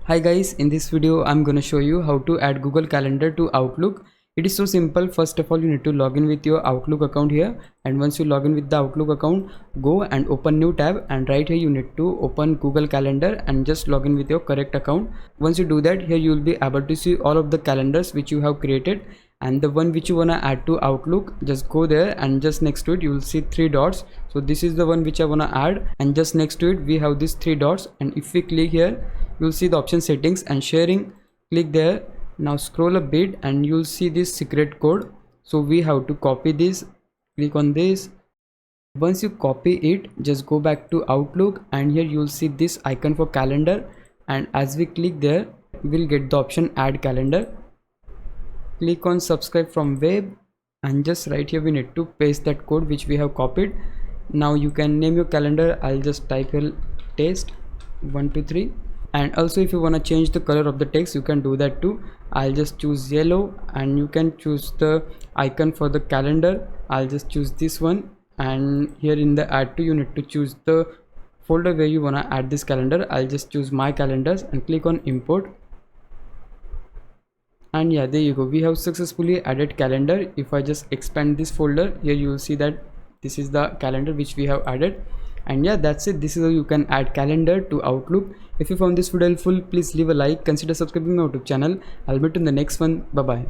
Hi guys, in this video I'm gonna show you how to add Google Calendar to Outlook. It is so simple. First of all, you need to log in with your Outlook account here, and once you log in with the Outlook account, go and open new tab, and right here you need to open Google Calendar and just log in with your correct account. Once you do that, here you will be able to see all of the calendars which you have created, and the one which you wanna add to Outlook, just go there and just next to it you will see three dots. So this is the one which I wanna add, and just next to it we have these three dots, and if we click here you'll see the option settings and sharing. Click there. Now scroll a bit and you'll see this secret code, so we have to copy this. Click on this. Once you copy it, just go back to Outlook, and here you'll see this icon for calendar, and as we click there we'll get the option add calendar. Click on subscribe from web, and just right here we need to paste that code which we have copied. Now you can name your calendar. I'll just type here test 123, and also if you want to change the color of the text you can do that too. I'll just choose yellow, and you can choose the icon for the calendar. I'll just choose this one, and here in the add to you need to choose the folder where you want to add this calendar. I'll just choose my calendars and click on import, and yeah, there you go, we have successfully added calendar. If I just expand this folder, here you will see that this is the calendar which we have added. And yeah, that's it. This is how you can add calendar to Outlook. If you found this video helpful, please leave a like, consider subscribing my YouTube channel. I'll meet you in the next one. Bye bye.